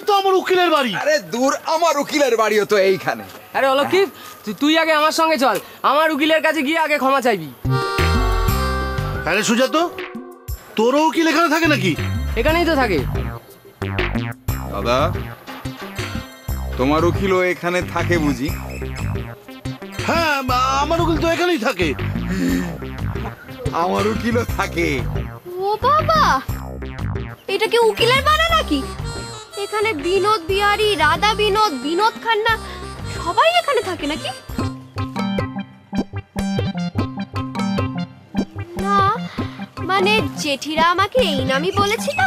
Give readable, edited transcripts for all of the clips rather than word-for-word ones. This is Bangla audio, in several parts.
তো আমার উকিলের বাড়ি। আরে দূর, আমার উকিলের বাড়িও তো এইখানে। আরে অলক্ষিত, তুই আগে আমার সঙ্গে চল, আমার উকিলের কাছে গিয়ে আগে ক্ষমা চাইবি। আরে সুজাত, তোরও উকিল এখানে থাকে নাকি? এখানেই তো থাকে। দাদা, তোমার উকিলও এখানে থাকে বুঝি? হ্যাঁ, আমার উকিল তো এখানেই থাকে। আমার উকিলও থাকে। ও বাবা, এটা কি উকিলের বাড়ি নাকি? এখানে বিনোদ বিহারী, রাধা বিনোদ, বিনোদ খান্না সবাই এখানে থাকে নাকি? না মানে জেঠিরা আমাকে এই নামই বলেছিল,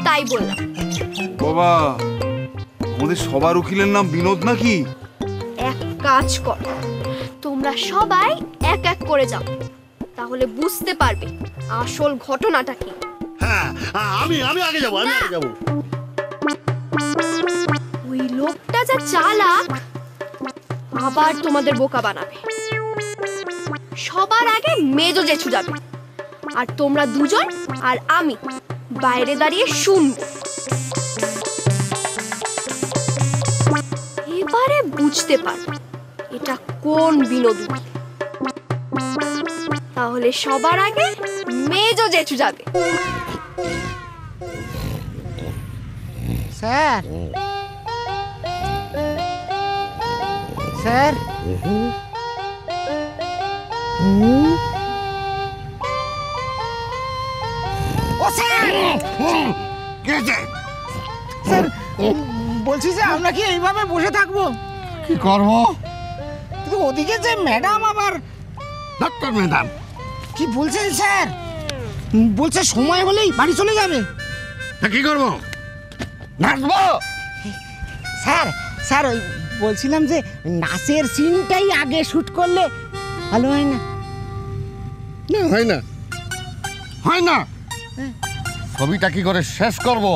তাই বললাম। বাবা, আমাদের সবার উকিলের নাম বিনোদ নাকি? এক কাজ কর, তোমরা সবাই এক এক করে যাও, তাহলে বুঝতে পারবে আসল ঘটনাটা কি। হ্যাঁ, আমি আগে যাবো, আমি আগে যাবো। ওই লোকটা যা চালাক, আবার তোমাদের বোকা বানাবে। সবার আগে মেজো জেঠু যাবে, আর তোমরা দুজন আর আমি বাইরে দাঁড়িয়ে শুনবো। এবারে বুঝতে পারবে এটা কোন বিনোদ। তাহলে সবার আগে মেজো জেঠু যাবে। স্যার, স্যার, ও স্যার, স্যার বলছি যে আমরা কি এইভাবে বসে থাকবো? কি করবো? কিন্তু ওদিকে যে ম্যাডাম, আবার ডাক্তার ম্যাডাম কি বলছেন স্যার? বলছে সময় হলেই বাড়ি চলে যাবে। তা কি করবো? নাচবো? স্যার, স্যার ওই বলছিলাম যে নাচের সিনটাই আগে শুট করলে ভালো হয় না? না, হয় না, হয় না। ছবিটা কি করে শেষ করব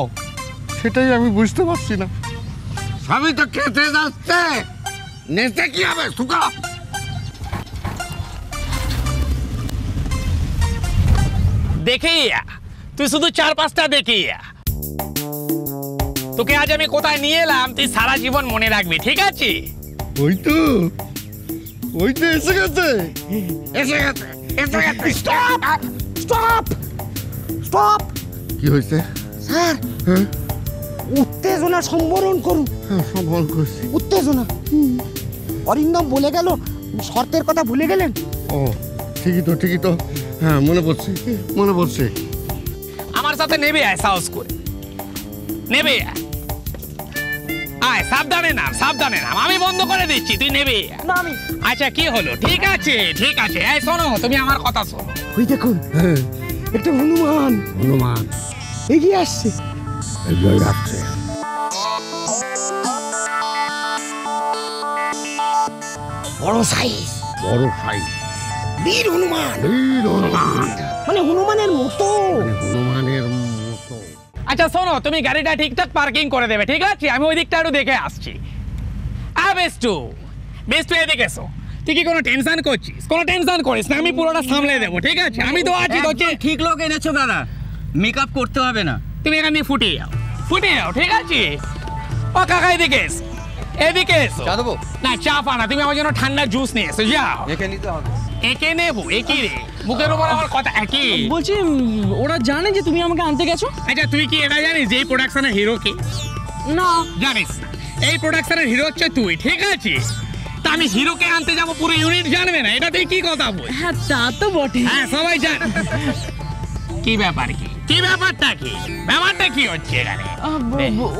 সেটাই আমি বুঝতে পারছি না। সবই তো কেটে যাচ্ছে, নেচে কি হবে? সুকা দেখিয়া তুই শুধু 4-5টা দেখিয়া, তোকে আজ আমি কোথায় নিয়ে এলাম তুই সারা জীবন মনে রাখবি, ঠিক আছে? ওই তো এসে গেছে, এসে গেছে, এসে গেছে। Stop, stop, stop. কি হয়েছে স্যার? হ্যাঁ, উত্তেজনা সম্বরণ করুন। হ্যাঁ, সম্ভব করছি। উত্তেজনা। অরিন্দম বলে গেল, শর্তের কথা ভুলে গেলেন। ও ঠিকই তো। হ্যাঁ, মনে পড়ছে। আমার সাথে নেবে আয়, সাহস করে নেবে আয়। সাবধানে নাম, আমি বন্ধ করে দিচ্ছি, তুই নেবে। না আমি। আচ্ছা কি হলো? ঠিক আছে। এই শোনো, তুমি আমার কথা শোনো। ওই দেখুন, একটা হনুমান এগিয়ে আসছে। বড় সাইজ, বীর হনুমান, মানে হনুমানের মতো। আচ্ছা শোনো, তুমি গাড়িটা ঠিকঠাক পার্কিং করে দেবে, ঠিক আছে? আমি ওই দিকটা একটু দেখে আসছি। বেস্টু এদিকে এসো। তুই কি কোনো টেনশন করছিস? কোনো টেনশন করিস না, আমি পুরোটা সামলে দেবো, ঠিক আছে? আমি তো আছি। তো ঠিক লোক এনেছো দাদা, মেকআপ করতে হবে না। তুমি এখান থেকে ফুটে যাও, ঠিক আছে? ও কাকা এদিকে এসো। চা দেবো? না, চা পানা, তুমি আমার জন্য ঠান্ডা জুস নিয়ে এসো, যাও। একে নিতে হবে। একে নেবো? একই রে, মুখের উপর আমার কথা একই। বলছি, ওরা জানে যে তুমি আমাকে আনতে গেছো? আচ্ছা তুই কি এটা জানিস যে এই প্রোডাকশনের হিরো কে? না। জানিস? এই প্রোডাকশনের হিরো হচ্ছে তুই, ঠিক আছে? তা আমি হিরোকে আনতে যাবো, পুরো ইউনিট জানবে না, এটা তুই কি কথা বল? হ্যাঁ তা তো বটে। হ্যাঁ সবাই জানে। কি ব্যাপারটা কি হচ্ছে এখানে?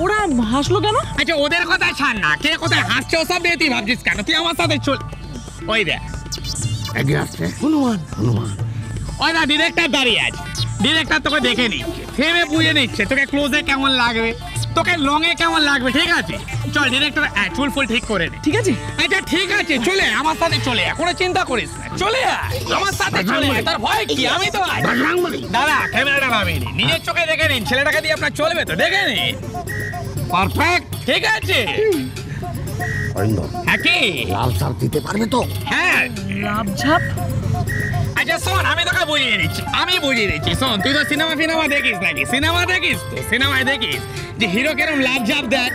ওরা হাসলো কেন? আচ্ছা ওদের কথা ছাড় না, কে কোথায় হাসছে ওসব নিয়ে তুই ভাবছিস কেন? তুই আমার সাথে চল। ওই দেখ এগিয়ে আসছে হনুমান। ওই না, ডিরেক্টর দাঁড়িয়ে আছে। ডিরেক্টর তোকে দেখে নিচ্ছে, ফ্রেমে বুঝে নিচ্ছে তোকে ক্লোজে কেমন লাগবে, তোকে লংয়ে কেমন লাগবে, ঠিক আছে? চল ডিরেক্টর চুল ফুল ঠিক করে নে, ঠিক আছে? আচ্ছা ঠিক আছে, চলে আমার সাথে চলে আয়, কোনো চিন্তা করিস না, চলে আয় আমার সাথে, চলে আয়, তার ভয় কি? আমি তো আছি। দাদা ক্যামেরাটা নামিয়ে নিন, নিজের চোখে দেখে নিন, ছেলেটাকে দিয়ে আপনার চলবে তো, দেখে নিন। পারফেক্ট, ঠিক আছে? হ্যাঁ কি লাল সাপ দিতে পারবে তো? হ্যাঁ লাভ ঝাপ। আচ্ছা শোন, আমি তোকে বুঝিয়ে দিচ্ছি, শোন, তুই তো সিনেমা দেখিস নাকি? সিনেমা দেখিস তো, সিনেমায় দেখিস যে হিরো কেরম লাভ ঝাপ দেয়,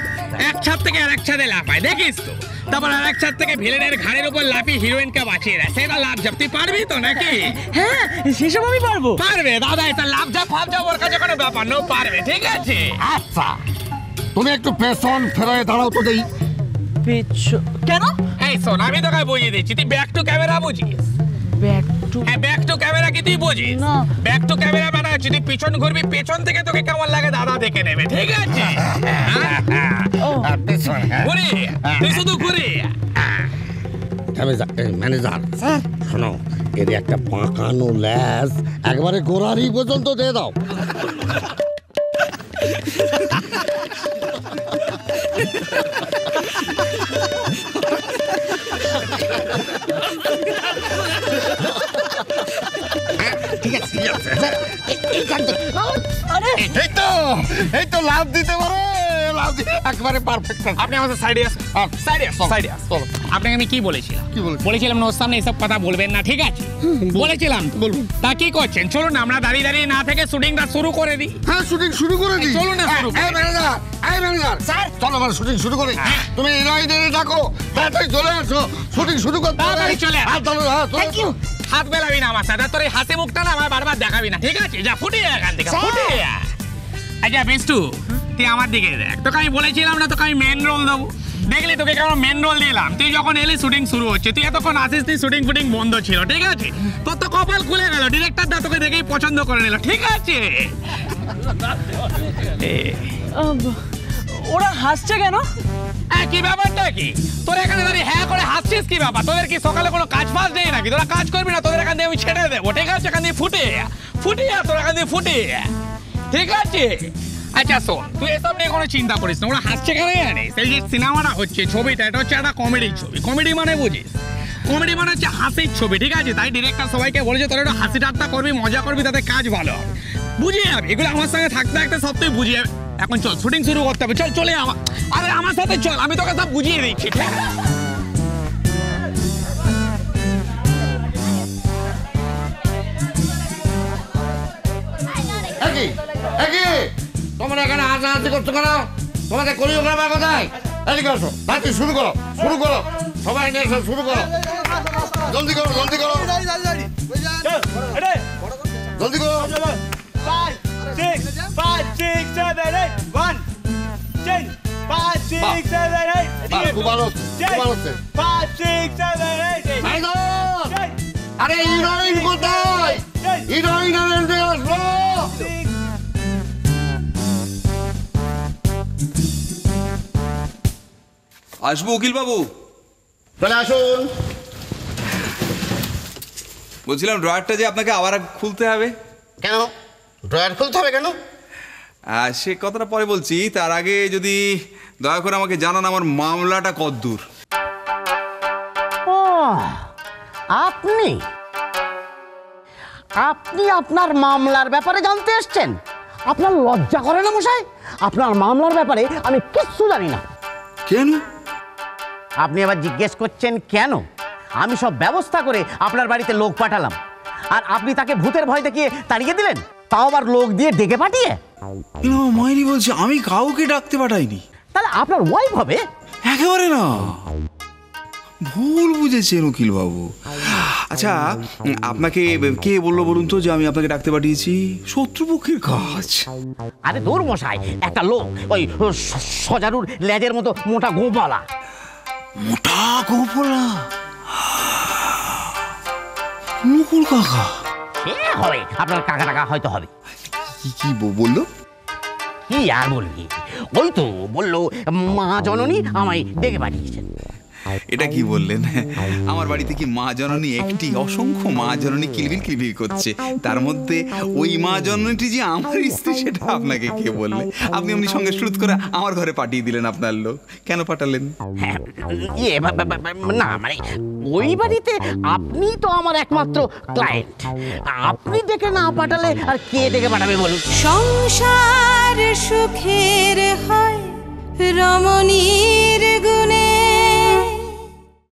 এক ছাদ থেকে আর এক ছাদে লাফায়, দেখিস তো? তারপর আর এক ছাদ থেকে ভিলেনের ঘাড়ের উপর লাফিয়ে হিরোইনকে বাঁচিয়ে দেয়, সেটা লাভ ঝাপ। তুই পারবি তো নাকি? হ্যাঁ, সেসব আমি পারবো। পারবে দাদা, এটা লাভ ঝাপ ফাপ ঝাপ ওর কাছে কোনো ব্যাপার না, পারবে, ঠিক আছে? আচ্ছা, তুমি একটু পেছন ফেরায় দাঁড়াও তো দেই। কেন? এই শোন, আমি তোকে বুঝিয়ে দিচ্ছি, তুই ব্যাক টু ক্যামেরা বুঝিস? হ্যাঁ, ব্যাক টু ক্যামেরা কি তুই বুঝিস? ব্যাক টু ক্যামেরা মানে হচ্ছে তুই পিছন ঘুরবি, পেছন থেকে তোকে কেমন লাগে দাদা দেখে নেবে, ঠিক আছে? ঘুরি, তুই শুধু ঘুরি। ম্যানেজার শোনো, এর একটা পাকানো ল্যাস একবারে গোড়ারি পর্যন্ত দিয়ে দাও। ঠিক আছে, ঠিক আছে। এই তো লাভ দিতে পারে, লাভ দিতে একবারে পারফেক্ট। আপনি আমাদের সাইডে আসুন, সাইডে আসুন। আপনাকে আমি কি বলেছিলাম? বলেছিলাম না ওর সামনে এসব কথা বলবেন না, ঠিক আছে? বলেছিলাম বলুন। তা কি করছেন? চলুন না আমরা দাঁড়িয়ে দাঁড়িয়ে না থেকে শুটিংটা শুরু করে দিই। হ্যাঁ, শুটিং শুরু করে দিই। চলুন না শুরু করি। ম্যানেজার স্যার, চলো আমরা শুটিং শুরু করি। তুমি হিরোইনের ডাকো, তাড়াতাড়ি চলে আসো, শুটিং শুরু করতে হবে। তাড়াতাড়ি চলে আয়। Thank you. হাত মেলাবি না আমার সাথে, তোর এই হাসি মুখটা না আমার বারবার দেখাবি না, ঠিক আছে? যা ফুটিয়ে এখান থেকে, ফুটিয়ে। আচ্ছা বিষ্টু, তুই আমার দিকে দেখ, তোকে আমি বলেছিলাম না তোকে আমি মেন রোল দেবো? দেখলি তোকে কেমন মেন রোল দিলাম? তুই যখন এলি শুটিং শুরু হচ্ছে, তুই এতক্ষণ আসিস, তুই শুটিং ফুটিং বন্ধ ছিল, ঠিক আছে? তোর তো কপাল খুলে গেল, ডিরেক্টর দা তোকে দেখেই পছন্দ করে নিল, ঠিক আছে? ওরা হাসছে কেন? কি ব্যাপারটা কি? তোর এখানে দাঁড়িয়ে হ্যাঁ করে হাসছিস কি ব্যাপার? তোদের কি সকালে কোনো কাজ ফাজ নেই নাকি? তোরা কাজ করবি না? তোদের এখান দিয়ে আমি ছেড়ে দেবো, ঠিক আছে? এখান দিয়ে ফুটে তোর এখান দিয়ে ফুটে, ঠিক আছে? আচ্ছা শোন, তুই এসব নিয়ে কোনো চিন্তা করিস না, ওরা হাসছে কেন জানিস? এই যে সিনেমাটা হচ্ছে, ছবিটা, এটা হচ্ছে একটা কমেডির ছবি। কমেডি মানে বুঝিস? কমেডি মানে হচ্ছে হাসির ছবি, ঠিক আছে? তাই ডিরেক্টর সবাইকে বলেছে তোরা একটু হাসি ঠাট্টা করবি, মজা করবি, তাতে কাজ ভালো হবে। বুঝিয়ে যাবি এগুলো, আমার সঙ্গে থাকতে থাকতে সব তুই বুঝিয়ে যাবি। এখন চল, শুটিং শুরু করতে হবে, চল চলে আরে আমার সাথে চল, আমি তোকে সব বুঝিয়ে দিচ্ছি। তোমরা এখানে হাসাহাসি করছো কেন? তোমাদের কোরিওগ্রাফার কোথায়? এদিকে আসো, বাকি শুরু করো, শুরু করো, সবাই নিয়ে এসো, শুরু করো, জলদি করো, জলদি করো, জলদি করো। 5, 6, 7, 8, 1, 10, 5, 6, 7, 8. খুব ভালো হচ্ছে, খুব ভালো হচ্ছে। 5, 6, 7, 8. আরে হিরোইন কোথায়? হিরোইন আনতে আসলো। আসবো উকিল বাবু? চলে আসুন। বলছিলাম ড্রয়ারটা যে আপনাকে আবার খুলতে হবে। কেন ড্রয়ার খুলতে হবে কেন? সে কথাটা পরে বলছি, তার আগে যদি দয়া করে আমাকে জানান আমার মামলাটা কতদূর। ও, আপনি আপনি আপনার মামলার ব্যাপারে জানতে এসছেন? আপনার লজ্জা করে না মশাই? আপনার মামলার ব্যাপারে আমি কিচ্ছু জানি না। কেন? আপনি আবার জিজ্ঞেস করছেন কেন? আমি সব ব্যবস্থা করে আপনার বাড়িতে লোক পাঠালাম, আর আপনি তাকে ভূতের ভয় দেখিয়ে তাড়িয়ে দিলেন, তাও আবার লোক দিয়ে ডেকে পাঠিয়ে। মাইরি বলছি, আমি কাউকে ডাকতে পাঠাইনি। তাহলে আপনার ওয়াইফ হবে? একেবারে না, ভুল বুঝেছেন উকিল বাবু। আচ্ছা, আপনাকে কে বললো বলুন তো যে আমি আপনাকে ডাকতে পাঠিয়েছি? শত্রুপক্ষের কাজ। আরে দূর মশাই, একটা লোক ওই সজারুর লেজের মতো মোটা গোপালা। মোটা গোপালা? মুকুল কাকা? সে হবে, আপনার কাকা টাকা হয়তো হবে। কি বললো? কি আর বলবি, ওই তো বললো মা জননী আমায় ডেকে পাঠিয়েছেন। এটা কি বললেন? আমার বাড়িতে কি মা জননী একটি? অসংখ্য মা জননী কিলবিল কিলবিল করছে, তার মধ্যে ওই মা জননীটি যে আমার স্ত্রী সেটা আপনাকে কে বললে? আপনি এমনি সঙ্গে শুরু করে আমার ঘরে পাঠিয়ে দিলেন আপনার লোক। কেন পাঠালেন? না মানে ওই বাড়িতে আপনি তো আমার একমাত্র ক্লায়েন্ট, আপনি ডেকে না পাঠালে আর কে ডেকে পাঠাবে বলুন? সংসার সুখের হয় রমণীর